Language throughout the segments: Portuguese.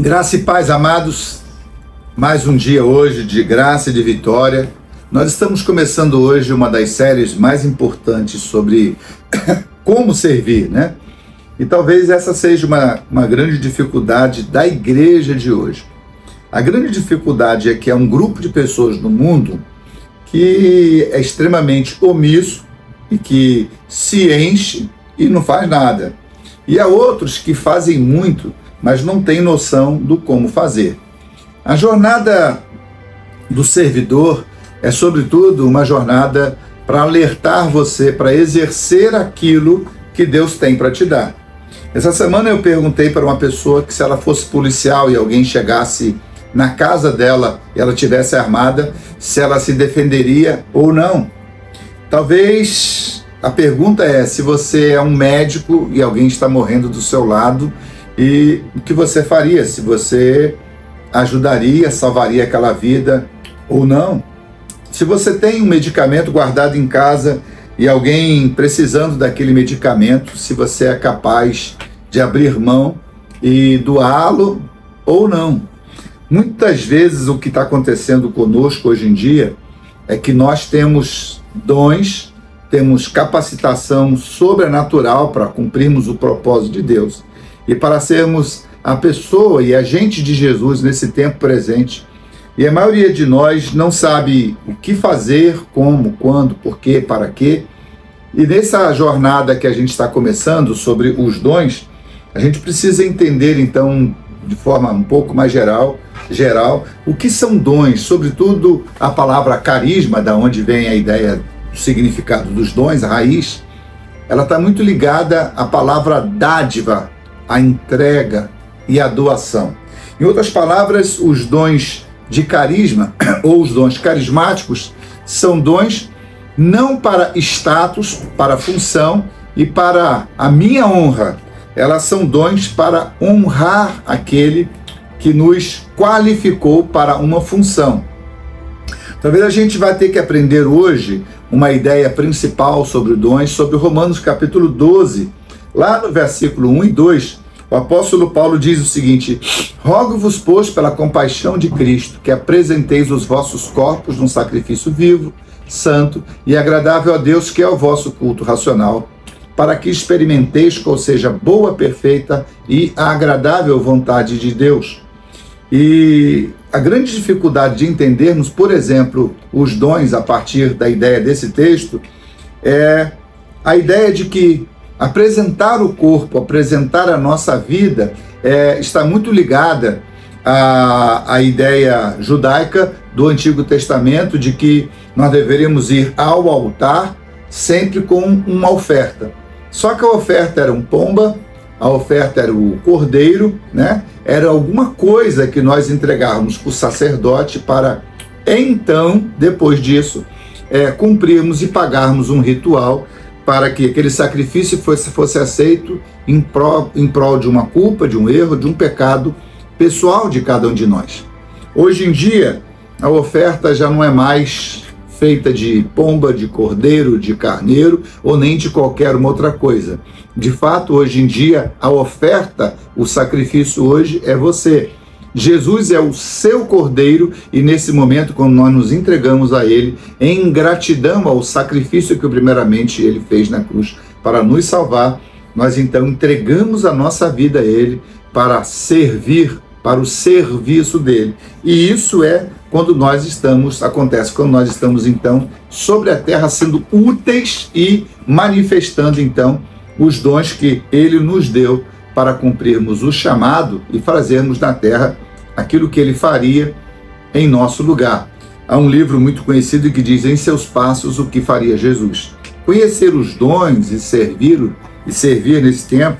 Graça e paz, amados. Mais um dia hoje de graça e de vitória. Nós estamos começando hoje uma das séries mais importantes sobre como servir, né? E talvez essa seja uma grande dificuldade da igreja de hoje. A grande dificuldade é que há um grupo de pessoas no mundo que é extremamente omisso e que se enche e não faz nada. E há outros que fazem muito, mas não têm noção do como fazer. A jornada do servidor é, sobretudo, uma jornada para alertar você, para exercer aquilo que Deus tem para te dar. Essa semana eu perguntei para uma pessoa que se ela fosse policial e alguém chegasse na casa dela e ela tivesse armada, se ela se defenderia ou não. Talvez a pergunta é se você é um médico e alguém está morrendo do seu lado, e o que você faria? Se você ajudaria, salvaria aquela vida ou não? Se você tem um medicamento guardado em casa e alguém precisando daquele medicamento, se você é capaz de abrir mão e doá-lo ou não? Muitas vezes o que está acontecendo conosco hoje em dia é que nós temos dons, temos capacitação sobrenatural para cumprirmos o propósito de Deus e para sermos a pessoa e agente de Jesus nesse tempo presente. E a maioria de nós não sabe o que fazer, como, quando, por quê, para quê. E nessa jornada que a gente está começando sobre os dons, a gente precisa entender então, de forma um pouco mais geral, o que são dons, sobretudo a palavra carisma, da onde vem a ideia do significado dos dons, a raiz, ela está muito ligada à palavra dádiva, a entrega e a doação. Em outras palavras, os dons de carisma ou os dons carismáticos são dons não para status, para função e para a minha honra. Elas são dons para honrar aquele que nos qualificou para uma função. Talvez a gente vai ter que aprender hoje uma ideia principal sobre dons, sobre Romanos capítulo 12, lá no versículo 1 e 2, o apóstolo Paulo diz o seguinte: rogo-vos, pois, pela compaixão de Cristo, que apresenteis os vossos corpos num sacrifício vivo, santo e agradável a Deus, que é o vosso culto racional, para que experimenteis qual seja boa, perfeita e agradável vontade de Deus. E a grande dificuldade de entendermos, por exemplo, os dons a partir da ideia desse texto é a ideia de que apresentar o corpo, apresentar a nossa vida está muito ligada à ideia judaica do Antigo Testamento de que nós deveríamos ir ao altar sempre com uma oferta. Só que a oferta era um pomba, a oferta era o cordeiro, né? Era alguma coisa que nós entregávamos para o sacerdote para então, depois disso, cumprirmos e pagarmos um ritual para que aquele sacrifício fosse aceito em prol de uma culpa, de um erro, de um pecado pessoal de cada um de nós. Hoje em dia, a oferta já não é mais feita de pomba, de cordeiro, de carneiro ou nem de qualquer uma outra coisa. De fato, hoje em dia, a oferta, o sacrifício hoje é você. Jesus é o seu cordeiro e nesse momento, quando nós nos entregamos a ele, em gratidão ao sacrifício que primeiramente ele fez na cruz para nos salvar, nós então entregamos a nossa vida a ele para servir, para o serviço dele. E isso acontece quando nós estamos então sobre a terra sendo úteis e manifestando então os dons que ele nos deu para cumprirmos o chamado e fazermos na terra aquilo que ele faria em nosso lugar. Há um livro muito conhecido que diz: em seus passos, o que faria Jesus. Conhecer os dons e servir nesse tempo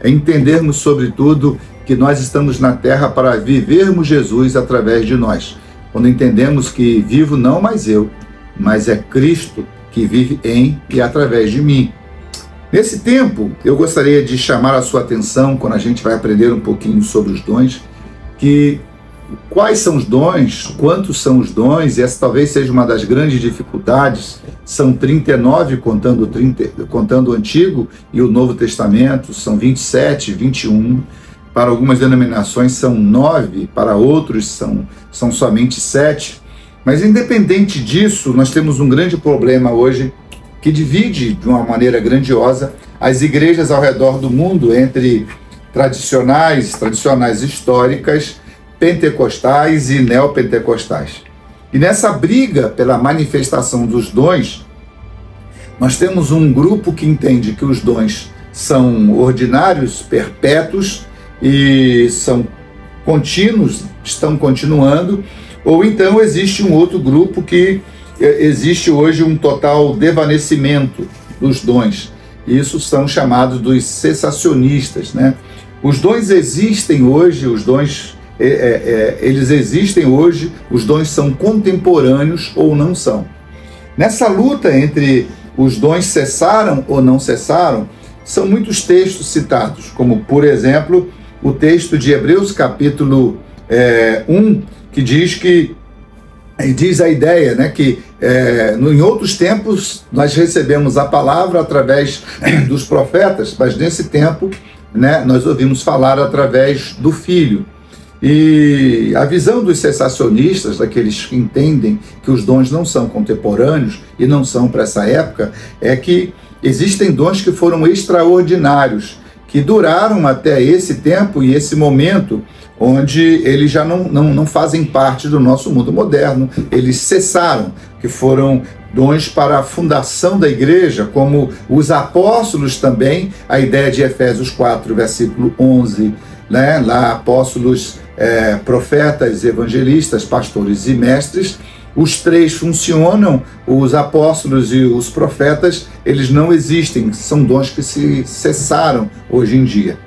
é entendermos, sobretudo, que nós estamos na terra para vivermos Jesus através de nós. Quando entendemos que vivo não mais eu, mas é Cristo que vive em e através de mim. Nesse tempo, eu gostaria de chamar a sua atenção, quando a gente vai aprender um pouquinho sobre os dons, que quais são os dons, quantos são os dons, e essa talvez seja uma das grandes dificuldades. São 39 contando o Antigo e o Novo Testamento, são 27, 21. para algumas denominações são 9, para outros são somente 7. Mas independente disso, nós temos um grande problema hoje que divide de uma maneira grandiosa as igrejas ao redor do mundo entre tradicionais históricas, pentecostais e neopentecostais. E nessa briga pela manifestação dos dons, nós temos um grupo que entende que os dons são ordinários, perpétuos e são contínuos, estão continuando, ou então existe um outro grupo que existe hoje um total devanecimento dos dons. Isso são chamados dos cessacionistas, né? Os dons existem hoje, eles existem hoje, os dons são contemporâneos ou não são. Nessa luta entre os dons cessaram ou não cessaram, são muitos textos citados, como, por exemplo, o texto de Hebreus, capítulo 1, que diz a ideia, né, que em outros tempos nós recebemos a palavra através dos profetas, mas nesse tempo, né, nós ouvimos falar através do Filho. E a visão dos cessacionistas, daqueles que entendem que os dons não são contemporâneos e não são para essa época, é que existem dons que foram extraordinários, que duraram até esse tempo e esse momento, onde eles já não fazem parte do nosso mundo moderno, eles cessaram, que foram dons para a fundação da igreja, como os apóstolos também, a ideia de Efésios 4, versículo 11, né? Lá apóstolos, profetas, evangelistas, pastores e mestres, os três funcionam, os apóstolos e os profetas, eles não existem, são dons que se cessaram hoje em dia.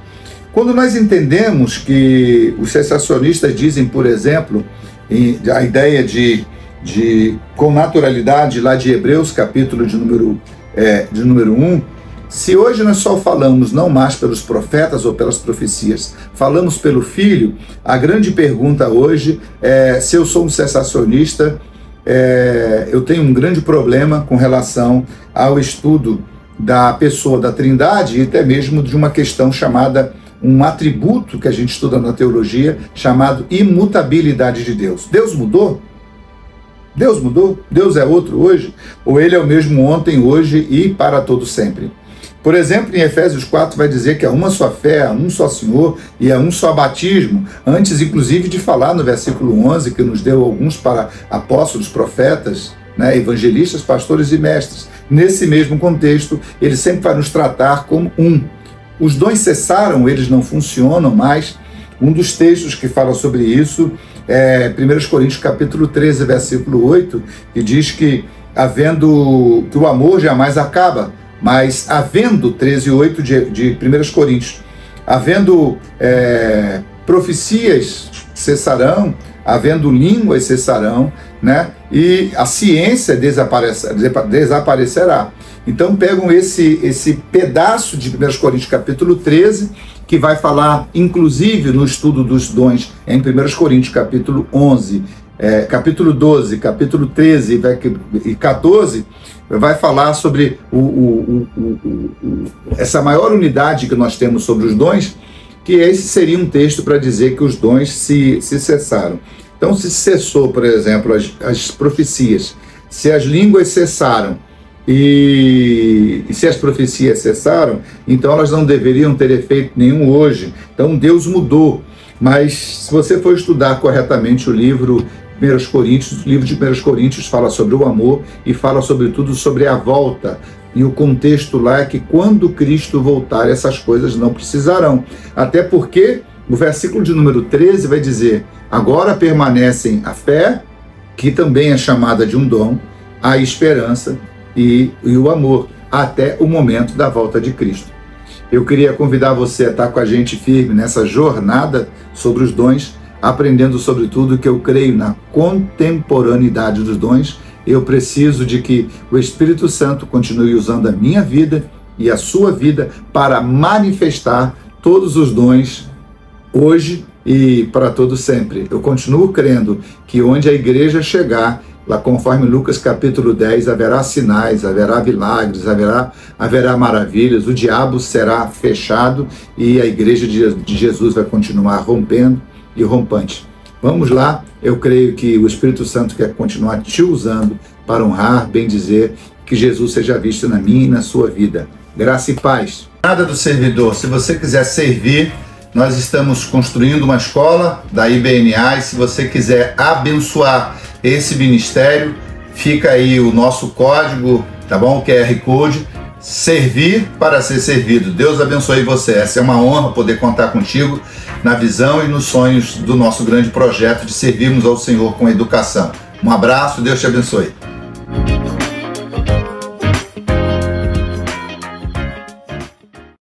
Quando nós entendemos que os cessacionistas dizem, por exemplo, a ideia de com naturalidade lá de Hebreus, capítulo de número 1, se hoje nós só falamos não mais pelos profetas ou pelas profecias, falamos pelo Filho, a grande pergunta hoje é, se eu sou um cessacionista, eu tenho um grande problema com relação ao estudo da pessoa da Trindade e até mesmo de uma questão chamada, um atributo que a gente estuda na teologia, chamado imutabilidade de Deus. Deus mudou? Deus mudou? Deus é outro hoje? Ou ele é o mesmo ontem, hoje e para todo sempre? Por exemplo, em Efésios 4 vai dizer que há uma só fé, há um só Senhor e há um só batismo, antes inclusive de falar no versículo 11, que nos deu alguns para apóstolos, profetas, né, evangelistas, pastores e mestres. Nesse mesmo contexto, ele sempre vai nos tratar como um. Os dons cessaram, eles não funcionam mais. Um dos textos que fala sobre isso é 1 Coríntios capítulo 13, versículo 8, que diz que o amor jamais acaba, mas havendo, 13:8 de 1 Coríntios, havendo profecias cessarão, havendo línguas cessarão, né? E a ciência desaparecerá. Então pegam esse pedaço de 1 Coríntios capítulo 13, que vai falar, inclusive, no estudo dos dons, em 1 Coríntios capítulo 11, capítulo 12, capítulo 13 e 14, vai falar sobre essa maior unidade que nós temos sobre os dons, que esse seria um texto para dizer que os dons se cessaram. Então, se cessou, por exemplo, as profecias, se as línguas cessaram, e se as profecias cessaram, então elas não deveriam ter efeito nenhum hoje. Então Deus mudou. Mas se você for estudar corretamente o livro de 1 Coríntios fala sobre o amor e fala sobretudo sobre a volta. E o contexto lá é que quando Cristo voltar, essas coisas não precisarão. Até porque o versículo de número 13 vai dizer: agora permanecem a fé, que também é chamada de um dom, a esperança e o amor, até o momento da volta de Cristo. Eu queria convidar você a estar com a gente firme nessa jornada sobre os dons, aprendendo sobre tudo que eu creio na contemporaneidade dos dons. Eu preciso de que o Espírito Santo continue usando a minha vida e a sua vida para manifestar todos os dons hoje e para todo sempre. Eu continuo crendo que onde a igreja chegar, Lá conforme Lucas capítulo 10, haverá sinais, haverá milagres, haverá maravilhas, o diabo será fechado e a igreja de Jesus vai continuar rompendo e rompante. Vamos lá, eu creio que o Espírito Santo quer continuar te usando para honrar, bem dizer, que Jesus seja visto na minha e na sua vida. Graça e paz. Nada do servidor, se você quiser servir, nós estamos construindo uma escola da IBNA e se você quiser abençoar esse ministério, fica aí o nosso código, tá bom? O QR Code, servir para ser servido. Deus abençoe você. Essa é uma honra poder contar contigo na visão e nos sonhos do nosso grande projeto de servirmos ao Senhor com educação. Um abraço, Deus te abençoe.